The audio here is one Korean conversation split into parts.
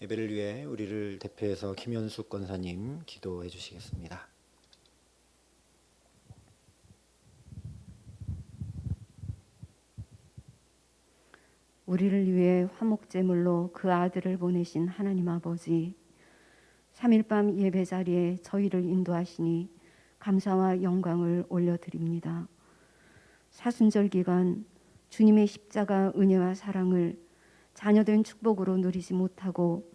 예배를 위해 우리를 대표해서 김현숙 권사님 기도해 주시겠습니다. 우리를 위해 화목제물로 그 아들을 보내신 하나님 아버지, 3일 밤 예배 자리에 저희를 인도하시니 감사와 영광을 올려드립니다. 사순절 기간 주님의 십자가 은혜와 사랑을 자녀된 축복으로 누리지 못하고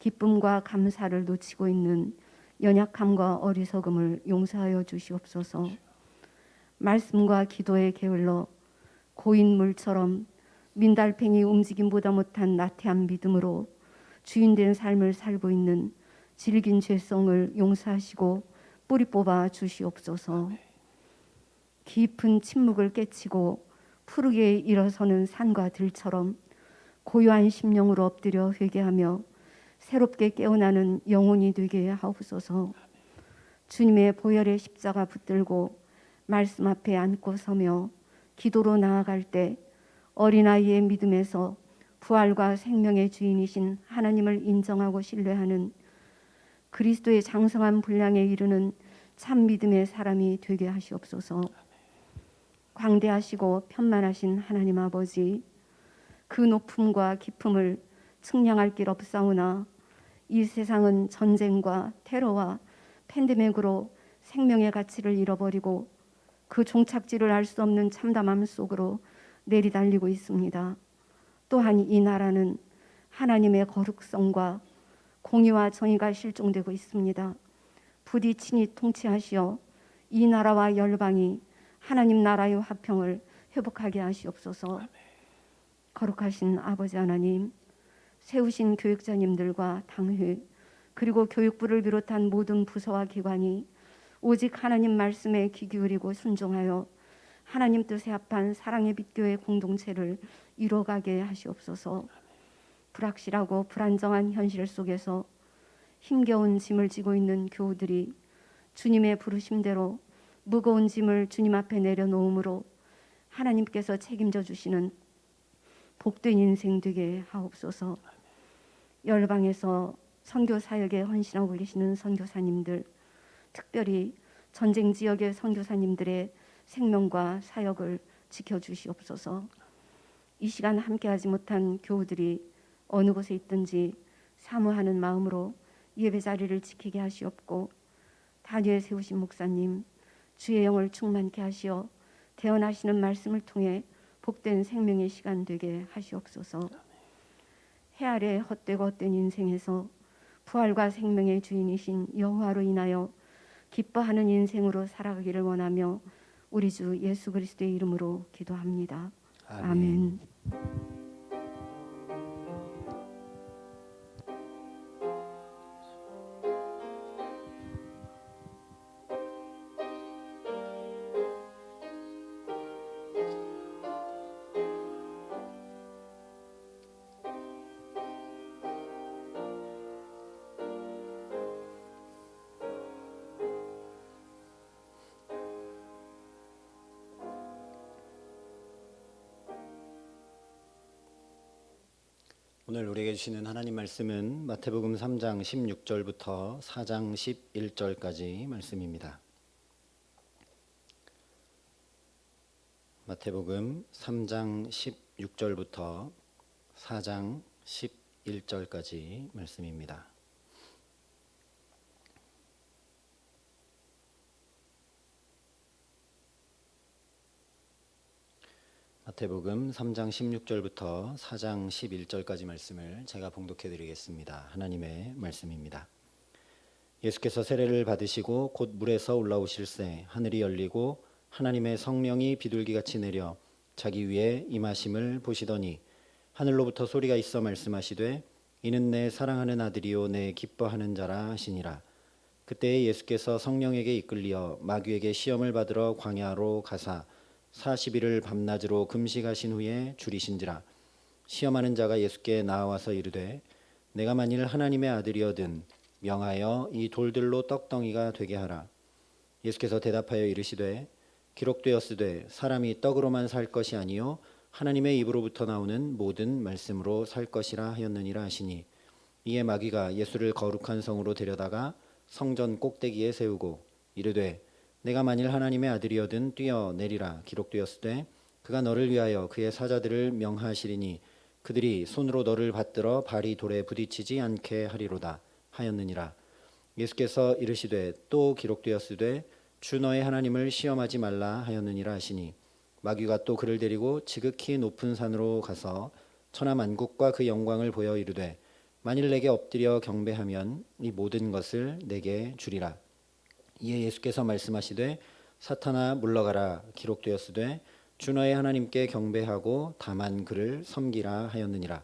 기쁨과 감사를 놓치고 있는 연약함과 어리석음을 용서하여 주시옵소서. 말씀과 기도에 게을러 고인물처럼 민달팽이 움직임보다 못한 나태한 믿음으로 주인된 삶을 살고 있는 질긴 죄성을 용서하시고 뿌리 뽑아 주시옵소서. 깊은 침묵을 깨치고 푸르게 일어서는 산과 들처럼 고요한 심령으로 엎드려 회개하며 새롭게 깨어나는 영혼이 되게 하옵소서. 주님의 보혈의 십자가 붙들고 말씀 앞에 앉고 서며 기도로 나아갈 때 어린아이의 믿음에서 부활과 생명의 주인이신 하나님을 인정하고 신뢰하는 그리스도의 장성한 분량에 이르는 참 믿음의 사람이 되게 하시옵소서. 광대하시고 편만하신 하나님 아버지, 그 높음과 깊음을 측량할 길 없사오나 이 세상은 전쟁과 테러와 팬데믹으로 생명의 가치를 잃어버리고 그 종착지를 알 수 없는 참담함 속으로 내리달리고 있습니다. 또한 이 나라는 하나님의 거룩성과 공의와 정의가 실종되고 있습니다. 부디 친히 통치하시어 이 나라와 열방이 하나님 나라의 화평을 회복하게 하시옵소서. 거룩하신 아버지 하나님, 세우신 교육자님들과 당회 그리고 교육부를 비롯한 모든 부서와 기관이 오직 하나님 말씀에 귀 기울이고 순종하여 하나님 뜻에 합한 사랑의 빛교회 공동체를 이뤄가게 하시옵소서. 불확실하고 불안정한 현실 속에서 힘겨운 짐을 지고 있는 교우들이 주님의 부르심대로 무거운 짐을 주님 앞에 내려놓음으로 하나님께서 책임져 주시는 복된 인생 되게 하옵소서. 열방에서 선교 사역에 헌신하고 계시는 선교사님들, 특별히 전쟁 지역의 선교사님들의 생명과 사역을 지켜주시옵소서. 이 시간 함께하지 못한 교우들이 어느 곳에 있든지 사모하는 마음으로 예배 자리를 지키게 하시옵고, 단위에 세우신 목사님, 주의 영을 충만케 하시어 대언하시는 말씀을 통해 복된 생명의 시간 되게 하시옵소서. 해 아래 헛되고 헛된 인생에서 부활과 생명의 주인이신 여호와로 인하여 기뻐하는 인생으로 살아가기를 원하며 우리 주 예수 그리스도의 이름으로 기도합니다. 아멘. 오늘 우리에게 주시는 하나님 말씀은 마태복음 3장 16절부터 4장 11절까지 말씀입니다. 마태복음 3장 16절부터 4장 11절까지 말씀입니다. 마태복음 3장 16절부터 4장 11절까지 말씀을 제가 봉독해 드리겠습니다. 하나님의 말씀입니다. 예수께서 세례를 받으시고 곧 물에서 올라오실새 하늘이 열리고 하나님의 성령이 비둘기같이 내려 자기 위에 임하심을 보시더니 하늘로부터 소리가 있어 말씀하시되 이는 내 사랑하는 아들이요 내 기뻐하는 자라 하시니라. 그때에 예수께서 성령에게 이끌리어 마귀에게 시험을 받으러 광야로 가사 40일을 밤낮으로 금식하신 후에 줄이신지라. 시험하는 자가 예수께 나와서 이르되 내가 만일 하나님의 아들이어든 명하여 이 돌들로 떡덩이가 되게 하라. 예수께서 대답하여 이르시되 기록되었으되 사람이 떡으로만 살 것이 아니요 하나님의 입으로부터 나오는 모든 말씀으로 살 것이라 하였느니라 하시니 이에 마귀가 예수를 거룩한 성으로 데려다가 성전 꼭대기에 세우고 이르되 내가 만일 하나님의 아들이어든 뛰어내리라. 기록되었으되 그가 너를 위하여 그의 사자들을 명하시리니 그들이 손으로 너를 받들어 발이 돌에 부딪히지 않게 하리로다 하였느니라. 예수께서 이르시되 또 기록되었으되 주 너의 하나님을 시험하지 말라 하였느니라 하시니 마귀가 또 그를 데리고 지극히 높은 산으로 가서 천하 만국과 그 영광을 보여 이르되 만일 내게 엎드려 경배하면 이 모든 것을 내게 주리라. 이에 예수께서 말씀하시되 사탄아 물러가라. 기록되었으되 주 너의 하나님께 경배하고 다만 그를 섬기라 하였느니라.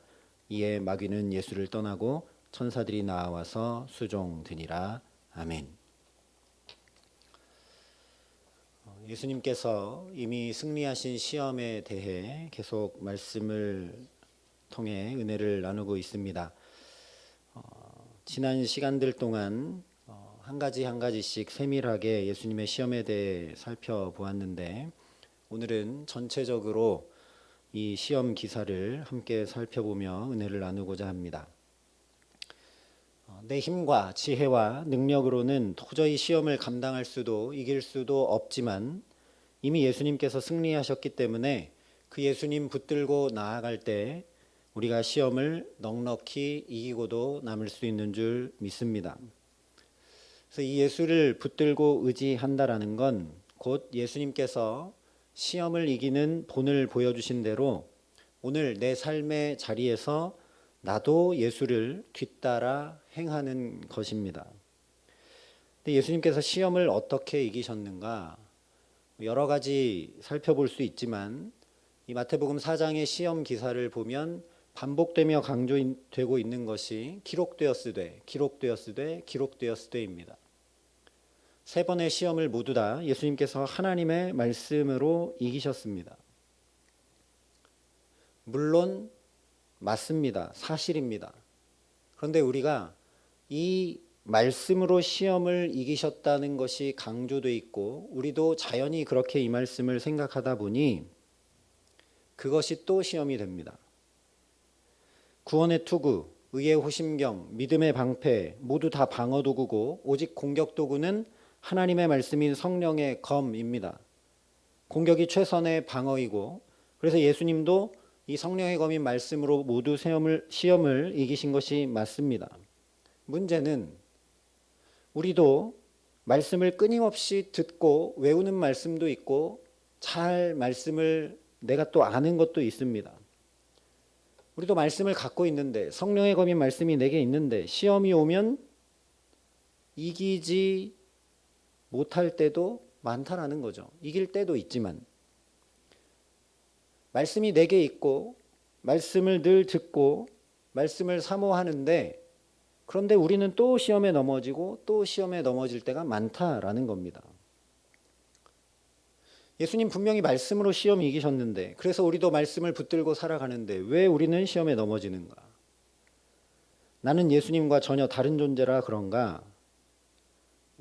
이에 마귀는 예수를 떠나고 천사들이 나와서 수종드니라. 아멘. 예수님께서 이미 승리하신 시험에 대해 계속 말씀을 통해 은혜를 나누고 있습니다. 지난 시간들 동안 한 가지씩 세밀하게 예수님의 시험에 대해 살펴보았는데 오늘은 전체적으로 이 시험 기사를 함께 살펴보며 은혜를 나누고자 합니다. 내 힘과 지혜와 능력으로는 도저히 시험을 감당할 수도 이길 수도 없지만 이미 예수님께서 승리하셨기 때문에 그 예수님 붙들고 나아갈 때 우리가 시험을 넉넉히 이기고도 남을 수 있는 줄 믿습니다. 그래서 이 예수를 붙들고 의지한다라는 건 곧 예수님께서 시험을 이기는 본을 보여주신 대로 오늘 내 삶의 자리에서 나도 예수를 뒤따라 행하는 것입니다. 근데 예수님께서 시험을 어떻게 이기셨는가? 여러 가지 살펴볼 수 있지만 이 마태복음 4장의 시험 기사를 보면 반복되며 강조되고 있는 것이 기록되었으되 기록되었으되입니다. 세 번의 시험을 모두 다 예수님께서 하나님의 말씀으로 이기셨습니다. 물론 맞습니다. 사실입니다. 그런데 우리가 이 말씀으로 시험을 이기셨다는 것이 강조되어 있고 우리도 자연히 그렇게 이 말씀을 생각하다 보니 그것이 또 시험이 됩니다. 구원의 투구, 의의 호심경, 믿음의 방패 모두 다 방어 도구고 오직 공격 도구는 하나님의 말씀인 성령의 검입니다. 공격이 최선의 방어이고 그래서 예수님도 이 성령의 검인 말씀으로 모두 시험을 이기신 것이 맞습니다. 문제는 우리도 말씀을 끊임없이 듣고 외우는 말씀도 있고 잘 말씀을 내가 또 아는 것도 있습니다. 우리도 말씀을 갖고 있는데 성령의 검인 말씀이 내게 있는데 시험이 오면 이기지 못할 때도 많다라는 거죠. 이길 때도 있지만 말씀이 내게 있고 말씀을 늘 듣고 말씀을 사모하는데 그런데 우리는 또 시험에 넘어지고 또 시험에 넘어질 때가 많다라는 겁니다. 예수님 분명히 말씀으로 시험 이기셨는데 그래서 우리도 말씀을 붙들고 살아가는데 왜 우리는 시험에 넘어지는가? 나는 예수님과 전혀 다른 존재라 그런가?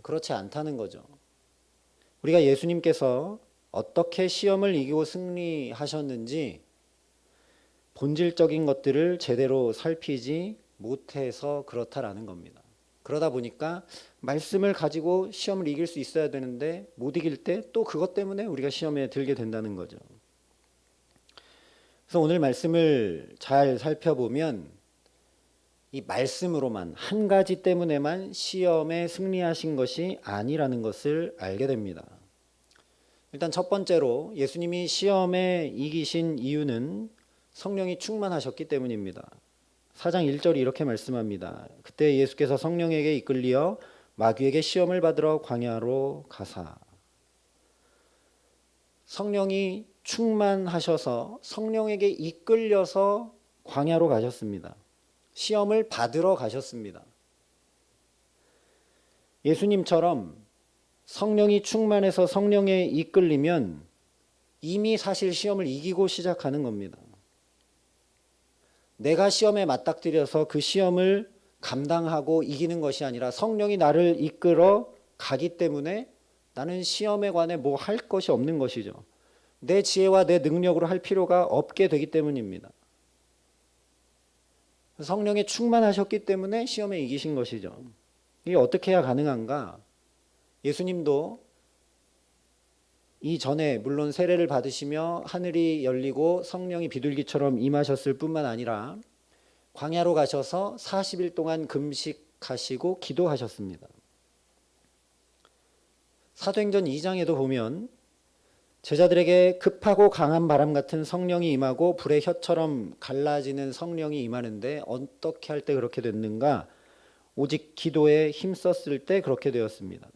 그렇지 않다는 거죠. 우리가 예수님께서 어떻게 시험을 이기고 승리하셨는지 본질적인 것들을 제대로 살피지 못해서 그렇다라는 겁니다. 그러다 보니까 말씀을 가지고 시험을 이길 수 있어야 되는데 못 이길 때 또 그것 때문에 우리가 시험에 들게 된다는 거죠. 그래서 오늘 말씀을 잘 살펴보면 이 말씀으로만 한 가지 때문에만 시험에 승리하신 것이 아니라는 것을 알게 됩니다. 일단 첫 번째로 예수님이 시험에 이기신 이유는 성령이 충만하셨기 때문입니다. 4장 1절이 이렇게 말씀합니다. 그때 예수께서 성령에게 이끌리어 마귀에게 시험을 받으러 광야로 가사. 성령이 충만하셔서 성령에게 이끌려서 광야로 가셨습니다. 시험을 받으러 가셨습니다. 예수님처럼 성령이 충만해서 성령에 이끌리면 이미 사실 시험을 이기고 시작하는 겁니다. 내가 시험에 맞닥뜨려서 그 시험을 감당하고 이기는 것이 아니라 성령이 나를 이끌어 가기 때문에 나는 시험에 관해 뭐 할 것이 없는 것이죠. 내 지혜와 내 능력으로 할 필요가 없게 되기 때문입니다. 성령에 충만하셨기 때문에 시험에 이기신 것이죠. 이게 어떻게 해야 가능한가? 예수님도 이전에 물론 세례를 받으시며 하늘이 열리고 성령이 비둘기처럼 임하셨을 뿐만 아니라 광야로 가셔서 40일 동안 금식하시고 기도하셨습니다. 사도행전 2장에도 보면 제자들에게 급하고 강한 바람 같은 성령이 임하고 불의 혀처럼 갈라지는 성령이 임하는데 어떻게 할 때 그렇게 됐는가? 오직 기도에 힘썼을 때 그렇게 되었습니다.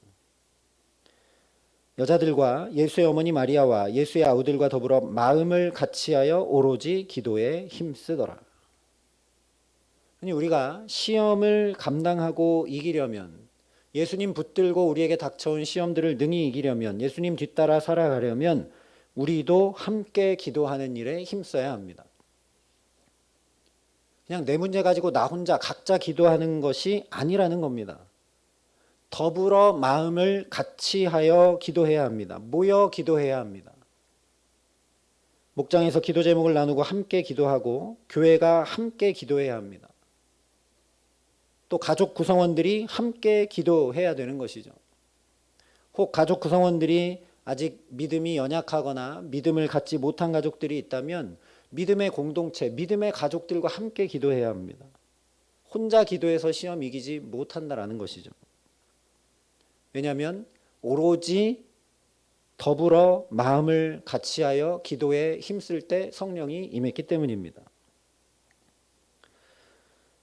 여자들과 예수의 어머니 마리아와 예수의 아우들과 더불어 마음을 같이하여 오로지 기도에 힘쓰더라. 아니, 우리가 시험을 감당하고 이기려면, 예수님 붙들고 우리에게 닥쳐온 시험들을 능히 이기려면, 예수님 뒤따라 살아가려면 우리도 함께 기도하는 일에 힘써야 합니다. 그냥 내 문제 가지고 나 혼자 각자 기도하는 것이 아니라는 겁니다. 더불어 마음을 같이 하여 기도해야 합니다. 모여 기도해야 합니다. 목장에서 기도 제목을 나누고 함께 기도하고 교회가 함께 기도해야 합니다. 또 가족 구성원들이 함께 기도해야 되는 것이죠. 혹 가족 구성원들이 아직 믿음이 연약하거나 믿음을 갖지 못한 가족들이 있다면 믿음의 공동체, 믿음의 가족들과 함께 기도해야 합니다. 혼자 기도해서 시험 이기지 못한다라는 것이죠. 왜냐하면 오로지 더불어 마음을 같이하여 기도에 힘쓸 때 성령이 임했기 때문입니다.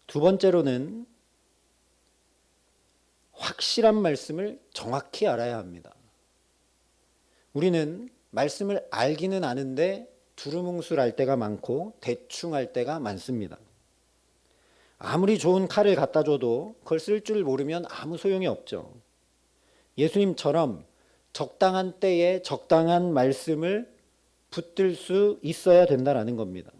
두 번째로는 확실한 말씀을 정확히 알아야 합니다. 우리는 말씀을 알기는 아는데 두루뭉술 알 때가 많고 대충 알 때가 많습니다. 아무리 좋은 칼을 갖다 줘도 그걸 쓸 줄 모르면 아무 소용이 없죠. 예수님처럼 적당한 때에 적당한 말씀을 붙들 수 있어야 된다라는 겁니다.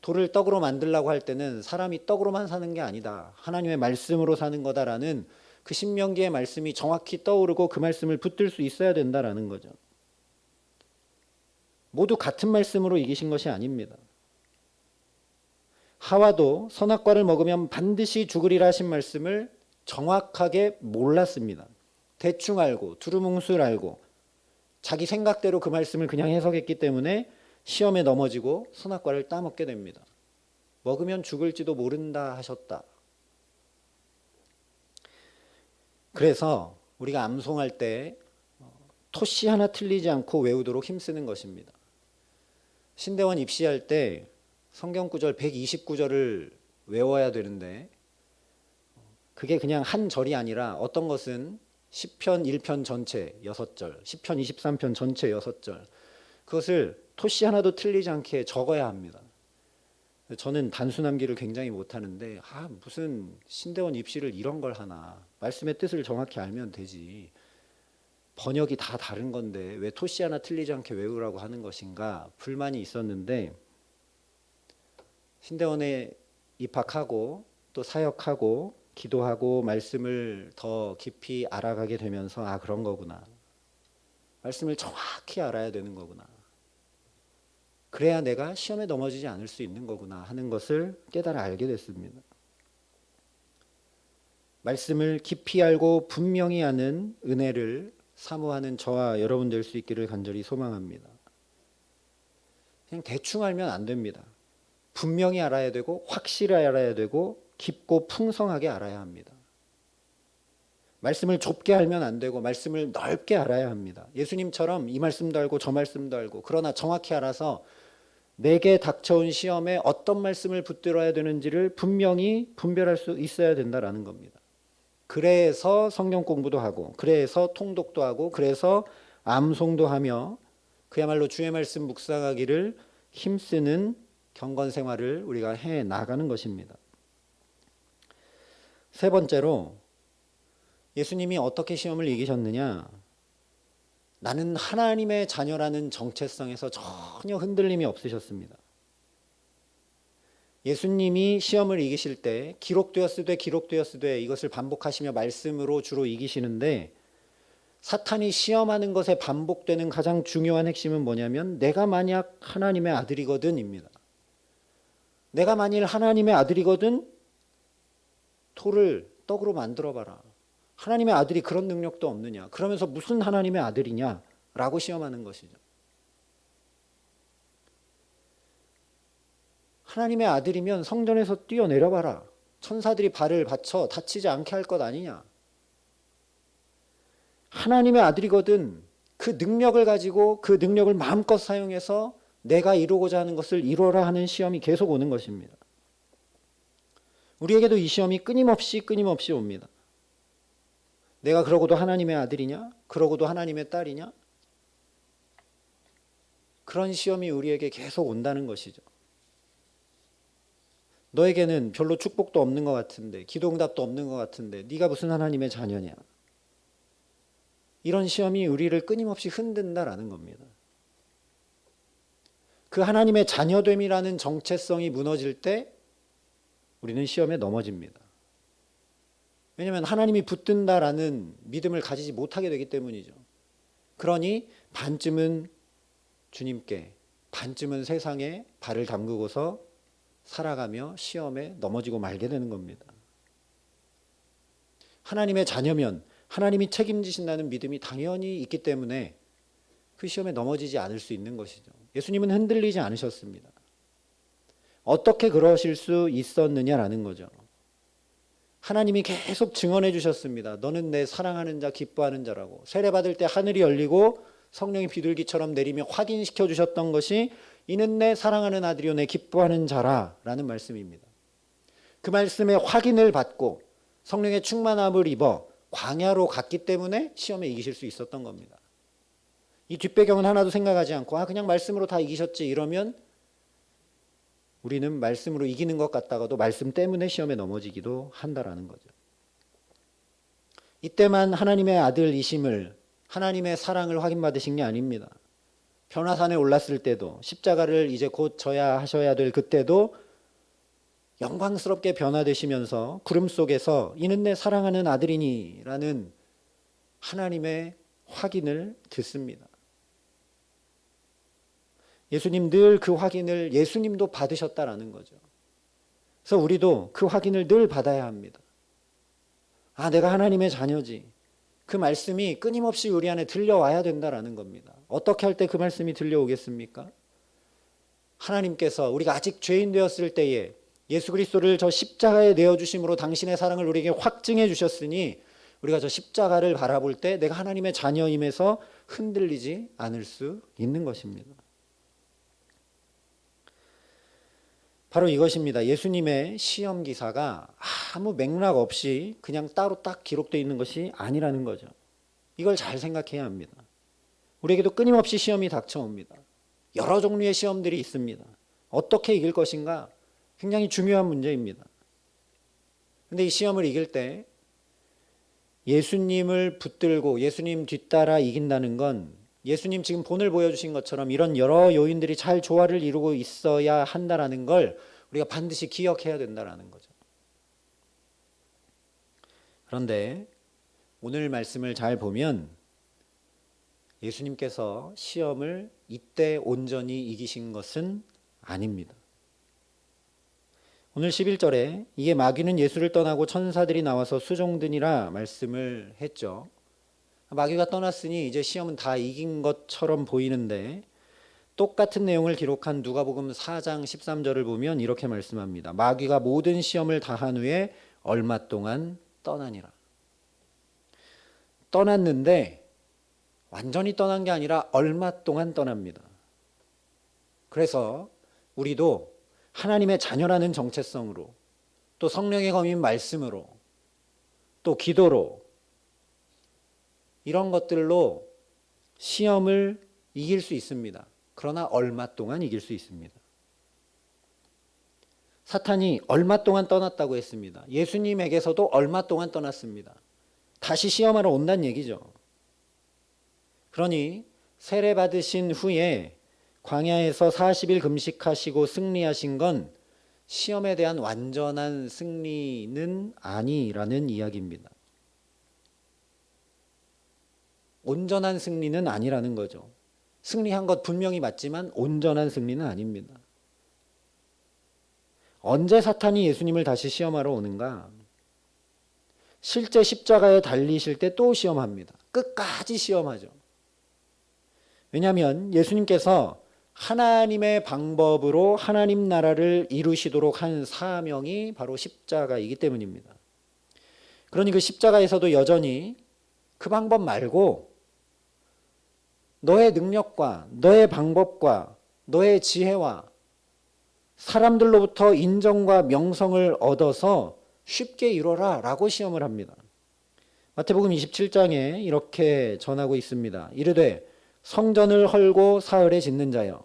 돌을 떡으로 만들려고 할 때는 사람이 떡으로만 사는 게 아니다. 하나님의 말씀으로 사는 거다라는 그 신명기의 말씀이 정확히 떠오르고 그 말씀을 붙들 수 있어야 된다라는 거죠. 모두 같은 말씀으로 이기신 것이 아닙니다. 하와도 선악과를 먹으면 반드시 죽으리라 하신 말씀을 정확하게 몰랐습니다. 대충 알고 두루뭉술 알고 자기 생각대로 그 말씀을 그냥 해석했기 때문에 시험에 넘어지고 선악과를 따먹게 됩니다. 먹으면 죽을지도 모른다 하셨다. 그래서 우리가 암송할 때 토시 하나 틀리지 않고 외우도록 힘쓰는 것입니다. 신대원 입시할 때 성경구절 129절을 외워야 되는데 그게 그냥 한 절이 아니라 어떤 것은 시편 1편 전체 6절, 시편 23편 전체 6절, 그것을 토시 하나도 틀리지 않게 적어야 합니다. 저는 단순함기를 굉장히 못하는데 무슨 신대원 입시를 이런 걸 하나, 말씀의 뜻을 정확히 알면 되지, 번역이 다 다른 건데 왜 토시 하나 틀리지 않게 외우라고 하는 것인가 불만이 있었는데, 신대원에 입학하고 또 사역하고 기도하고 말씀을 더 깊이 알아가게 되면서 그런 거구나, 말씀을 정확히 알아야 되는 거구나, 그래야 내가 시험에 넘어지지 않을 수 있는 거구나 하는 것을 깨달아 알게 됐습니다. 말씀을 깊이 알고 분명히 아는 은혜를 사모하는 저와 여러분 될 수 있기를 간절히 소망합니다. 그냥 대충 알면 안 됩니다. 분명히 알아야 되고 확실히 알아야 되고 깊고 풍성하게 알아야 합니다. 말씀을 좁게 알면 안 되고 말씀을 넓게 알아야 합니다. 예수님처럼 이 말씀도 알고 저 말씀도 알고, 그러나 정확히 알아서 내게 닥쳐온 시험에 어떤 말씀을 붙들어야 되는지를 분명히 분별할 수 있어야 된다라는 겁니다. 그래서 성경 공부도 하고, 그래서 통독도 하고, 그래서 암송도 하며 그야말로 주의 말씀 묵상하기를 힘쓰는 경건 생활을 우리가 해 나가는 것입니다. 세 번째로, 예수님이 어떻게 시험을 이기셨느냐? 나는 하나님의 자녀라는 정체성에서 전혀 흔들림이 없으셨습니다. 예수님이 시험을 이기실 때 기록되었으되 이것을 반복하시며 말씀으로 주로 이기시는데, 사탄이 시험하는 것에 반복되는 가장 중요한 핵심은 뭐냐면 내가 만약 하나님의 아들이거든입니다. 내가 만일 하나님의 아들이거든 돌을 떡으로 만들어 봐라. 하나님의 아들이 그런 능력도 없느냐? 그러면서 무슨 하나님의 아들이냐? 라고 시험하는 것이죠. 하나님의 아들이면 성전에서 뛰어내려 봐라. 천사들이 발을 받쳐 다치지 않게 할 것 아니냐? 하나님의 아들이거든 그 능력을 가지고 그 능력을 마음껏 사용해서 내가 이루고자 하는 것을 이루어라 하는 시험이 계속 오는 것입니다. 우리에게도 이 시험이 끊임없이 옵니다. 내가 그러고도 하나님의 아들이냐? 그러고도 하나님의 딸이냐? 그런 시험이 우리에게 계속 온다는 것이죠. 너에게는 별로 축복도 없는 것 같은데, 기도응답도 없는 것 같은데 네가 무슨 하나님의 자녀냐? 이런 시험이 우리를 끊임없이 흔든다라는 겁니다. 그 하나님의 자녀됨이라는 정체성이 무너질 때 우리는 시험에 넘어집니다. 왜냐하면 하나님이 붙든다라는 믿음을 가지지 못하게 되기 때문이죠. 그러니 반쯤은 주님께, 반쯤은 세상에 발을 담그고서 살아가며 시험에 넘어지고 말게 되는 겁니다. 하나님의 자녀면 하나님이 책임지신다는 믿음이 당연히 있기 때문에 그 시험에 넘어지지 않을 수 있는 것이죠. 예수님은 흔들리지 않으셨습니다. 어떻게 그러실 수 있었느냐라는 거죠. 하나님이 계속 증언해 주셨습니다. 너는 내 사랑하는 자, 기뻐하는 자라고. 세례받을 때 하늘이 열리고 성령이 비둘기처럼 내리며 확인시켜 주셨던 것이 이는 내 사랑하는 아들이요 내 기뻐하는 자라라는 말씀입니다. 그 말씀의 확인을 받고 성령의 충만함을 입어 광야로 갔기 때문에 시험에 이기실 수 있었던 겁니다. 이 뒷배경은 하나도 생각하지 않고 그냥 말씀으로 다 이기셨지 이러면 우리는 말씀으로 이기는 것 같다가도 말씀 때문에 시험에 넘어지기도 한다라는 거죠. 이때만 하나님의 아들이심을, 하나님의 사랑을 확인받으신 게 아닙니다. 변화산에 올랐을 때도, 십자가를 이제 곧 져야 하셔야 될 그때도 영광스럽게 변화되시면서 구름 속에서 이는 내 사랑하는 아들이니 라는 하나님의 확인을 듣습니다. 예수님 늘 그 확인을 예수님도 받으셨다라는 거죠. 그래서 우리도 그 확인을 늘 받아야 합니다. 내가 하나님의 자녀지. 그 말씀이 끊임없이 우리 안에 들려와야 된다라는 겁니다. 어떻게 할 때 그 말씀이 들려오겠습니까? 하나님께서 우리가 아직 죄인 되었을 때에 예수 그리스도를 저 십자가에 내어주심으로 당신의 사랑을 우리에게 확증해 주셨으니 우리가 저 십자가를 바라볼 때 내가 하나님의 자녀임에서 흔들리지 않을 수 있는 것입니다. 바로 이것입니다. 예수님의 시험 기사가 아무 맥락 없이 그냥 따로 딱 기록되어 있는 것이 아니라는 거죠. 이걸 잘 생각해야 합니다. 우리에게도 끊임없이 시험이 닥쳐옵니다. 여러 종류의 시험들이 있습니다. 어떻게 이길 것인가? 굉장히 중요한 문제입니다. 그런데 이 시험을 이길 때 예수님을 붙들고 예수님 뒤따라 이긴다는 건 예수님 지금 본을 보여주신 것처럼 이런 여러 요인들이 잘 조화를 이루고 있어야 한다라는 걸 우리가 반드시 기억해야 된다라는 거죠. 그런데 오늘 말씀을 잘 보면 예수님께서 시험을 이때 온전히 이기신 것은 아닙니다. 오늘 11절에 이에 마귀는 예수를 떠나고 천사들이 나와서 수종드니라 말씀을 했죠. 마귀가 떠났으니 이제 시험은 다 이긴 것처럼 보이는데 똑같은 내용을 기록한 누가복음 4장 13절을 보면 이렇게 말씀합니다. 마귀가 모든 시험을 다한 후에 얼마 동안 떠나니라. 떠났는데 완전히 떠난 게 아니라 얼마 동안 떠납니다. 그래서 우리도 하나님의 자녀라는 정체성으로 또 성령의 검인 말씀으로 또 기도로 이런 것들로 시험을 이길 수 있습니다. 그러나 얼마 동안 이길 수 있습니다. 사탄이 얼마 동안 떠났다고 했습니다. 예수님에게서도 얼마 동안 떠났습니다. 다시 시험하러 온다는 얘기죠. 그러니 세례 받으신 후에 광야에서 40일 금식하시고 승리하신 건 시험에 대한 완전한 승리는 아니라는 이야기입니다. 온전한 승리는 아니라는 거죠. 승리한 것 분명히 맞지만 온전한 승리는 아닙니다. 언제 사탄이 예수님을 다시 시험하러 오는가? 실제 십자가에 달리실 때 또 시험합니다. 끝까지 시험하죠. 왜냐하면 예수님께서 하나님의 방법으로 하나님 나라를 이루시도록 한 사명이 바로 십자가이기 때문입니다. 그러니 그 십자가에서도 여전히 그 방법 말고 너의 능력과 너의 방법과 너의 지혜와 사람들로부터 인정과 명성을 얻어서 쉽게 이뤄라 라고 시험을 합니다. 마태복음 27장에 이렇게 전하고 있습니다. 이르되 성전을 헐고 사흘에 짓는 자여,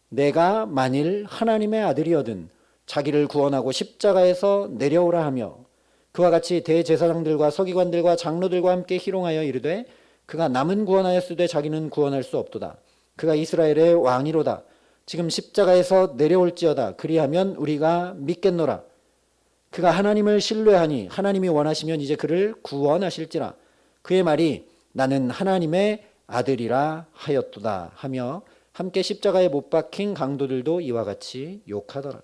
내가 만일 하나님의 아들이거든 자기를 구원하고 십자가에서 내려오라 하며, 그와 같이 대제사장들과 서기관들과 장로들과 함께 희롱하여 이르되 그가 남은 구원하였으되 자기는 구원할 수 없도다. 그가 이스라엘의 왕이로다. 지금 십자가에서 내려올지어다. 그리하면 우리가 믿겠노라. 그가 하나님을 신뢰하니 하나님이 원하시면 이제 그를 구원하실지라. 그의 말이 나는 하나님의 아들이라 하였도다 하며 함께 십자가에 못 박힌 강도들도 이와 같이 욕하더라.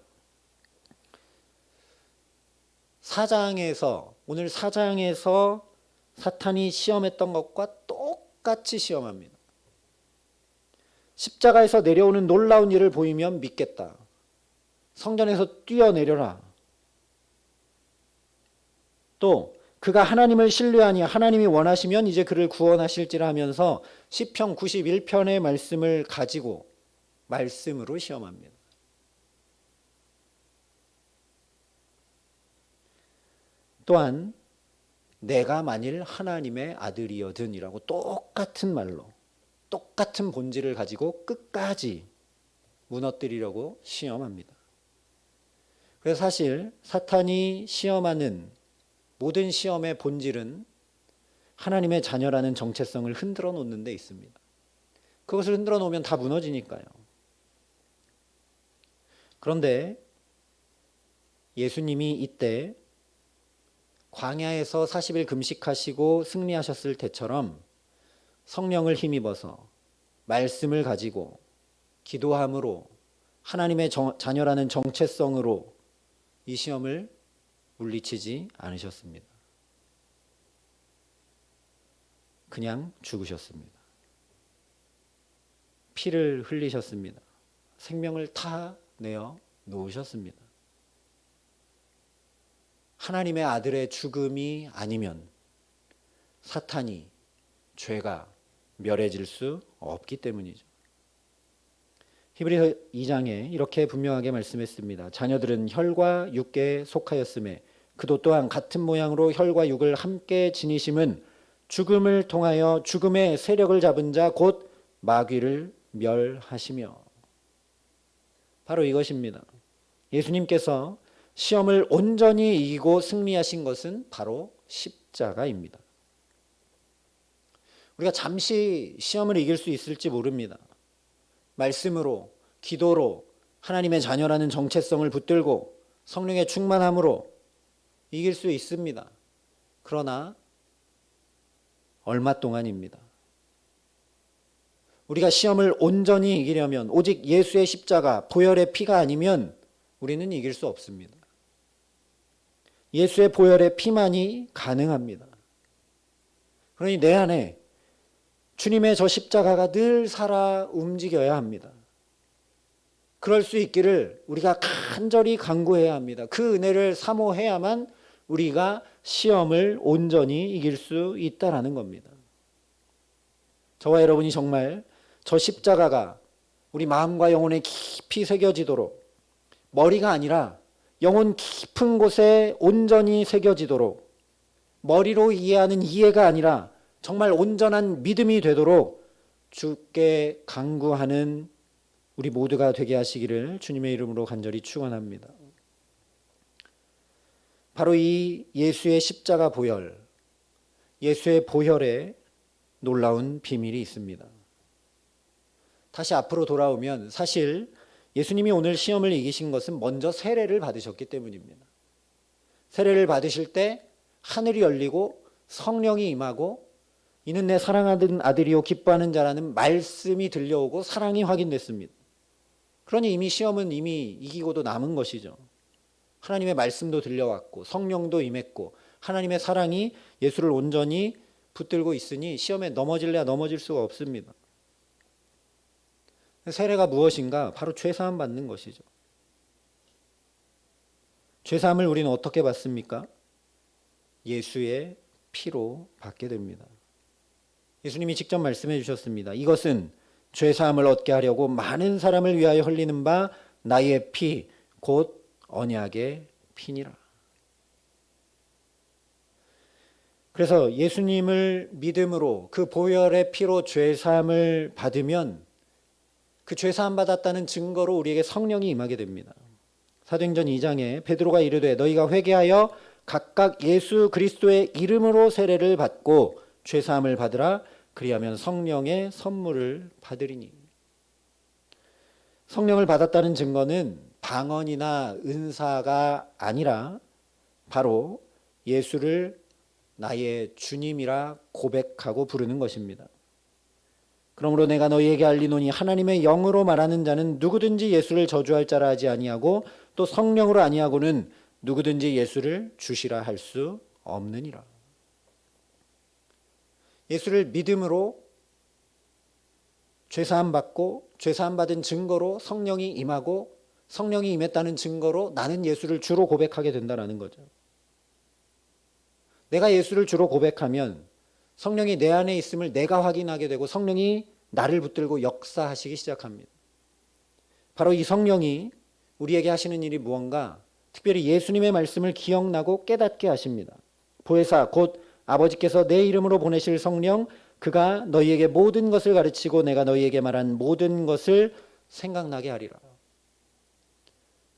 오늘 4장에서 사탄이 시험했던 것과 똑같이 시험합니다. 십자가에서 내려오는 놀라운 일을 보이면 믿겠다. 성전에서 뛰어내려라. 또 그가 하나님을 신뢰하니 하나님이 원하시면 이제 그를 구원하실지라 하면서 시편 91편의 말씀을 가지고 말씀으로 시험합니다. 또한 내가 만일 하나님의 아들이여든이라고 똑같은 말로 똑같은 본질을 가지고 끝까지 무너뜨리려고 시험합니다. 그래서 사실 사탄이 시험하는 모든 시험의 본질은 하나님의 자녀라는 정체성을 흔들어 놓는 데 있습니다. 그것을 흔들어 놓으면 다 무너지니까요. 그런데 예수님이 이때 광야에서 40일 금식하시고 승리하셨을 때처럼 성령을 힘입어서 말씀을 가지고 기도함으로 하나님의 자녀라는 정체성으로 이 시험을 물리치지 않으셨습니다. 그냥 죽으셨습니다. 피를 흘리셨습니다. 생명을 다 내어 놓으셨습니다. 하나님의 아들의 죽음이 아니면 사탄이, 죄가 멸해질 수 없기 때문이죠. 히브리서 2장에 이렇게 분명하게 말씀했습니다. 자녀들은 혈과 육계에 속하였음에 그도 또한 같은 모양으로 혈과 육을 함께 지니심은 죽음을 통하여 죽음의 세력을 잡은 자 곧 마귀를 멸하시며. 바로 이것입니다. 예수님께서 시험을 온전히 이기고 승리하신 것은 바로 십자가입니다. 우리가 잠시 시험을 이길 수 있을지 모릅니다. 말씀으로, 기도로, 하나님의 자녀라는 정체성을 붙들고 성령의 충만함으로 이길 수 있습니다. 그러나 얼마 동안입니다. 우리가 시험을 온전히 이기려면 오직 예수의 십자가, 보혈의 피가 아니면 우리는 이길 수 없습니다. 예수의 보혈의 피만이 가능합니다. 그러니 내 안에 주님의 저 십자가가 늘 살아 움직여야 합니다. 그럴 수 있기를 우리가 간절히 간구해야 합니다. 그 은혜를 사모해야만 우리가 시험을 온전히 이길 수 있다라는 겁니다. 저와 여러분이 정말 저 십자가가 우리 마음과 영혼에 깊이 새겨지도록, 머리가 아니라 영혼 깊은 곳에 온전히 새겨지도록, 머리로 이해하는 이해가 아니라 정말 온전한 믿음이 되도록 주께 간구하는 우리 모두가 되게 하시기를 주님의 이름으로 간절히 축원합니다. 바로 이 예수의 십자가 보혈, 예수의 보혈에 놀라운 비밀이 있습니다. 다시 앞으로 돌아오면 사실 예수님이 오늘 시험을 이기신 것은 먼저 세례를 받으셨기 때문입니다. 세례를 받으실 때 하늘이 열리고 성령이 임하고 이는 내 사랑하는 아들이요 기뻐하는 자라는 말씀이 들려오고 사랑이 확인됐습니다. 그러니 이미 시험은 이미 이기고도 남은 것이죠. 하나님의 말씀도 들려왔고 성령도 임했고 하나님의 사랑이 예수를 온전히 붙들고 있으니 시험에 넘어질래야 넘어질 수가 없습니다. 세례가 무엇인가? 바로 죄사함 받는 것이죠. 죄사함을 우리는 어떻게 받습니까? 예수의 피로 받게 됩니다. 예수님이 직접 말씀해 주셨습니다. 이것은 죄사함을 얻게 하려고 많은 사람을 위하여 흘리는 바 나의 피, 곧 언약의 피니라. 그래서 예수님을 믿음으로 그 보혈의 피로 죄사함을 받으면 그 죄사함 받았다는 증거로 우리에게 성령이 임하게 됩니다. 사도행전 2장에 베드로가 이르되 너희가 회개하여 각각 예수 그리스도의 이름으로 세례를 받고 죄사함을 받으라. 그리하면 성령의 선물을 받으리니. 성령을 받았다는 증거는 방언이나 은사가 아니라 바로 예수를 나의 주님이라 고백하고 부르는 것입니다. 그러므로 내가 너희에게 알리노니 하나님의 영으로 말하는 자는 누구든지 예수를 저주할 자라 하지 아니하고 또 성령으로 아니하고는 누구든지 예수를 주시라 할 수 없느니라. 예수를 믿음으로 죄사함 받고 죄사함 받은 증거로 성령이 임하고 성령이 임했다는 증거로 나는 예수를 주로 고백하게 된다는 거죠. 내가 예수를 주로 고백하면 성령이 내 안에 있음을 내가 확인하게 되고 성령이 나를 붙들고 역사하시기 시작합니다. 바로 이 성령이 우리에게 하시는 일이 무언가 특별히 예수님의 말씀을 기억나고 깨닫게 하십니다. 보혜사 곧 아버지께서 내 이름으로 보내실 성령 그가 너희에게 모든 것을 가르치고 내가 너희에게 말한 모든 것을 생각나게 하리라.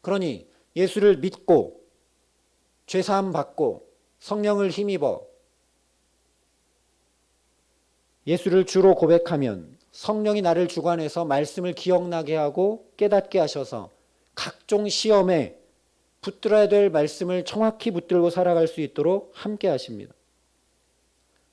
그러니 예수를 믿고 죄사함 받고 성령을 힘입어 예수를 주로 고백하면 성령이 나를 주관해서 말씀을 기억나게 하고 깨닫게 하셔서 각종 시험에 붙들어야 될 말씀을 정확히 붙들고 살아갈 수 있도록 함께 하십니다.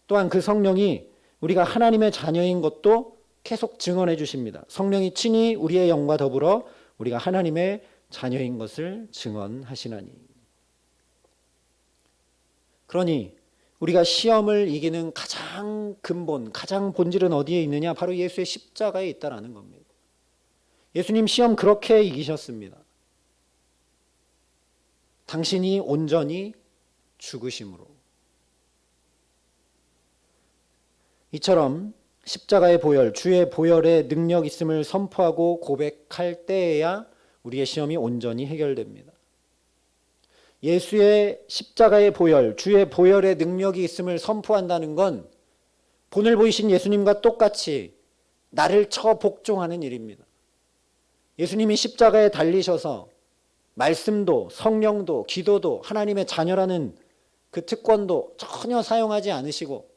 또한 그 성령이 우리가 하나님의 자녀인 것도 계속 증언해 주십니다. 성령이 친히 우리의 영과 더불어 우리가 하나님의 자녀인 것을 증언하시나니. 그러니 우리가 시험을 이기는 가장 근본, 가장 본질은 어디에 있느냐? 바로 예수의 십자가에 있다라는 겁니다. 예수님 시험 그렇게 이기셨습니다. 당신이 온전히 죽으심으로. 이처럼 십자가의 보혈, 주의 보혈의 능력 있음을 선포하고 고백할 때에야 우리의 시험이 온전히 해결됩니다. 예수의 십자가의 보혈, 주의 보혈의 능력이 있음을 선포한다는 건 본을 보이신 예수님과 똑같이 나를 쳐 복종하는 일입니다. 예수님이 십자가에 달리셔서 말씀도 성령도 기도도 하나님의 자녀라는 그 특권도 전혀 사용하지 않으시고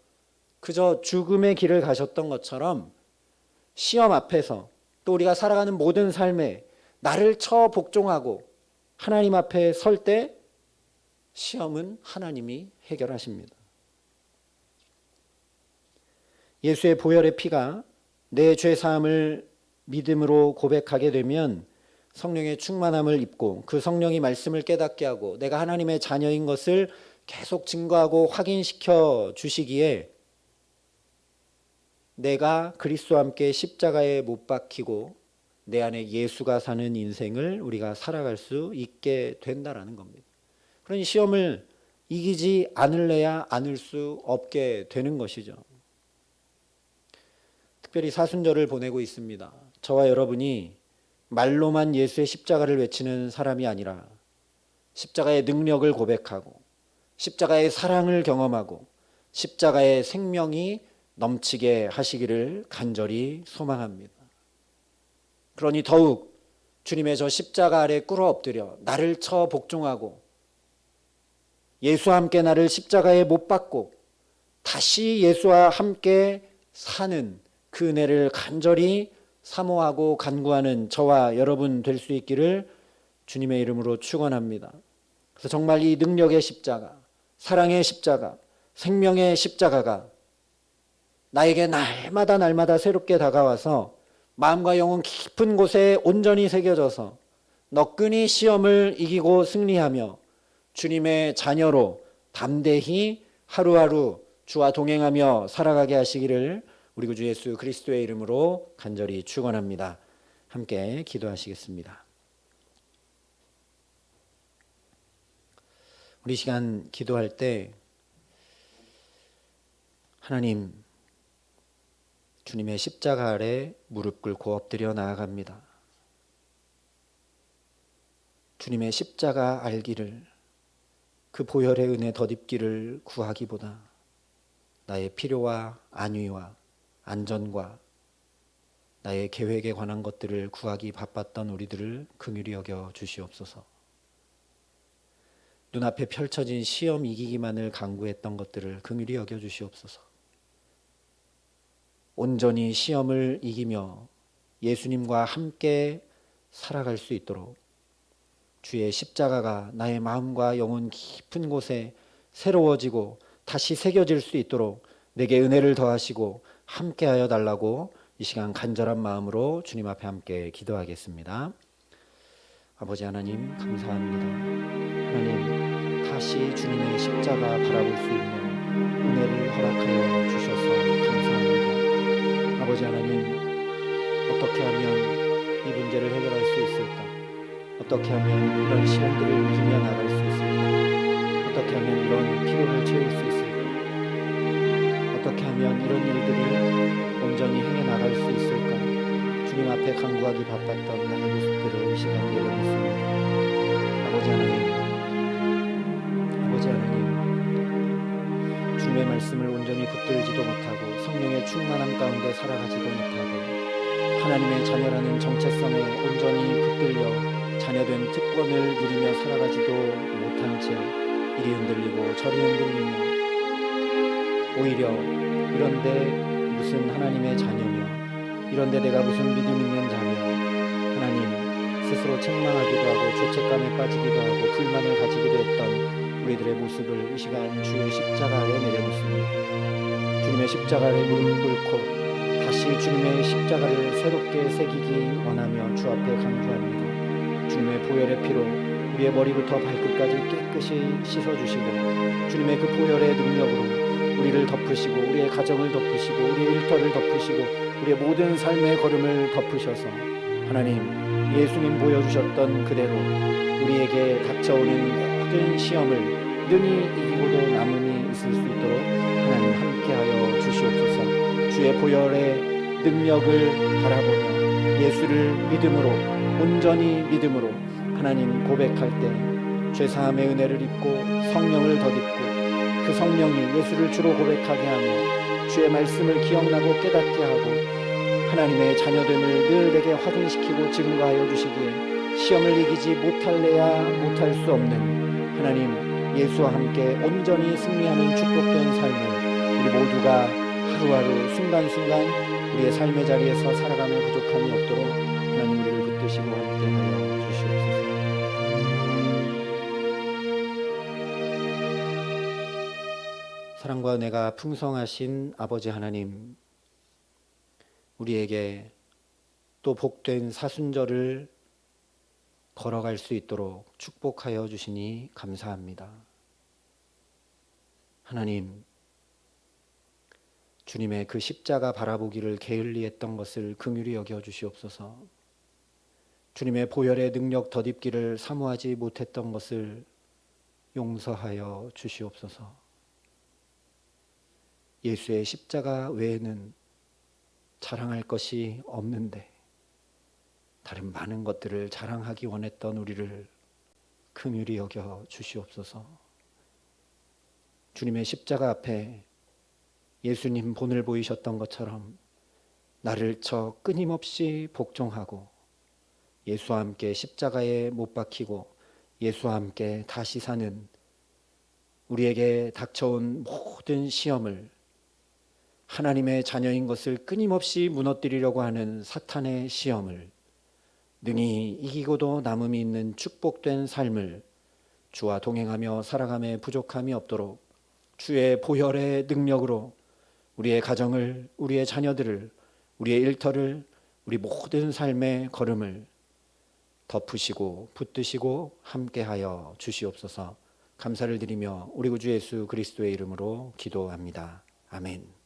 그저 죽음의 길을 가셨던 것처럼 시험 앞에서 또 우리가 살아가는 모든 삶에 나를 쳐 복종하고 하나님 앞에 설 때 시험은 하나님이 해결하십니다. 예수의 보혈의 피가 내 죄 사함을 믿음으로 고백하게 되면 성령의 충만함을 입고 그 성령이 말씀을 깨닫게 하고 내가 하나님의 자녀인 것을 계속 증거하고 확인시켜 주시기에 내가 그리스도와 함께 십자가에 못 박히고 내 안에 예수가 사는 인생을 우리가 살아갈 수 있게 된다라는 겁니다. 그러니 시험을 이기지 않을래야 않을 수 없게 되는 것이죠. 특별히 사순절을 보내고 있습니다. 저와 여러분이 말로만 예수의 십자가를 외치는 사람이 아니라 십자가의 능력을 고백하고 십자가의 사랑을 경험하고 십자가의 생명이 넘치게 하시기를 간절히 소망합니다. 그러니 더욱 주님의 저 십자가 아래 꿇어 엎드려 나를 쳐 복종하고 예수와 함께 나를 십자가에 못 박고 다시 예수와 함께 사는 그 은혜를 간절히 사모하고 간구하는 저와 여러분 될 수 있기를 주님의 이름으로 축원합니다. 그래서 정말 이 능력의 십자가, 사랑의 십자가, 생명의 십자가가 나에게 날마다 새롭게 다가와서 마음과 영혼 깊은 곳에 온전히 새겨져서 너끈히 시험을 이기고 승리하며 주님의 자녀로 담대히 하루하루 주와 동행하며 살아가게 하시기를 우리 구주 예수 그리스도의 이름으로 간절히 축원합니다. 함께 기도하시겠습니다. 우리 시간 기도할 때 하나님, 주님의 십자가 아래 무릎 꿇고 엎드려 나아갑니다. 주님의 십자가 알기를, 그 보혈의 은혜 덧입기를 구하기보다 나의 필요와 안위와 안전과 나의 계획에 관한 것들을 구하기 바빴던 우리들을 긍휼히 여겨 주시옵소서. 눈앞에 펼쳐진 시험 이기기만을 강구했던 것들을 긍휼히 여겨 주시옵소서. 온전히 시험을 이기며 예수님과 함께 살아갈 수 있도록 주의 십자가가 나의 마음과 영혼 깊은 곳에 새로워지고 다시 새겨질 수 있도록 내게 은혜를 더하시고 함께하여 달라고 이 시간 간절한 마음으로 주님 앞에 함께 기도하겠습니다. 아버지 하나님, 감사합니다. 하나님, 다시 주님의 십자가 바라볼 수 있는 은혜를 허락하여 주셔서 감사합니다. 아버지 하나님, 어떻게 하면 이 문제를 해결할 수 있을까? 어떻게 하면 이런 시험들을 이기며 나갈 수 있을까? 어떻게 하면 이런 필요를 채울 수 있을까? 어떻게 하면 이런 일들을 온전히 행해 나갈 수 있을까? 주님 앞에 간구하기 바빴던 나의 모습들을 이 시간 내려놓습니다. 아버지 하나님, 주님의 말씀을 온전히 붙들지도 못하고 성령의 충만함 가운데 살아가지도 못하고 하나님의 자녀라는 정체성에 온전히 붙들려 자녀된 특권을 누리며 살아가지도 못한 채 이리 흔들리고 저리 흔들리며 오히려 이런데 무슨 하나님의 자녀며 이런데 내가 무슨 믿음 있는 자며 하나님 스스로 책망하기도 하고 죄책감에 빠지기도 하고 불만을 가지기도 했던 우리들의 모습을 이 시간 주의 십자가 아래 내려놓습니다. 주님의 십자가 아래 무릎을 꿇고 다시 주님의 십자가를 새롭게 새기기 원하며 주 앞에 간구합니다. 주님의 보혈의 피로 우리의 머리부터 발끝까지 깨끗이 씻어주시고 주님의 그 보혈의 능력으로 우리를 덮으시고 우리의 가정을 덮으시고 우리의 일터를 덮으시고 우리의 모든 삶의 걸음을 덮으셔서 하나님, 예수님 보여주셨던 그대로 우리에게 닥쳐오는 모든 시험을 능히 이기고도 남음이 있을 수 있도록 하나님 함께하여 주시옵소서. 주의 보혈의 능력을 바라보며 예수를 믿음으로 온전히 믿음으로 하나님 고백할 때 죄사함의 은혜를 입고 성령을 덧입고 그 성령이 예수를 주로 고백하게 하며 주의 말씀을 기억나고 깨닫게 하고 하나님의 자녀됨을 늘 내게 확인시키고 증거하여 주시기에 시험을 이기지 못할래야 못할 수 없는 하나님 예수와 함께 온전히 승리하는 축복된 삶을 우리 모두가 하루하루 순간순간 우리의 삶의 자리에서 살아가며 부족함이 없도록 하나님 우리를 붙드시고 함께하여 주시옵소서. 사랑과 은혜가 풍성하신 아버지 하나님, 우리에게 또 복된 사순절을 걸어갈 수 있도록 축복하여 주시니 감사합니다. 하나님, 주님의 그 십자가 바라보기를 게을리했던 것을 긍휼히 여겨 주시옵소서. 주님의 보혈의 능력 덧입기를 사모하지 못했던 것을 용서하여 주시옵소서. 예수의 십자가 외에는 자랑할 것이 없는데 다른 많은 것들을 자랑하기 원했던 우리를 긍휼히 여겨 주시옵소서. 주님의 십자가 앞에 예수님 본을 보이셨던 것처럼 나를 쳐 끊임없이 복종하고 예수와 함께 십자가에 못 박히고 예수와 함께 다시 사는 우리에게 닥쳐온 모든 시험을 하나님의 자녀인 것을 끊임없이 무너뜨리려고 하는 사탄의 시험을 능히 이기고도 남음이 있는 축복된 삶을 주와 동행하며 살아감에 부족함이 없도록 주의 보혈의 능력으로 우리의 가정을, 우리의 자녀들을, 우리의 일터를, 우리 모든 삶의 걸음을 덮으시고 붙드시고 함께하여 주시옵소서. 감사를 드리며 우리 구주 예수 그리스도의 이름으로 기도합니다. 아멘.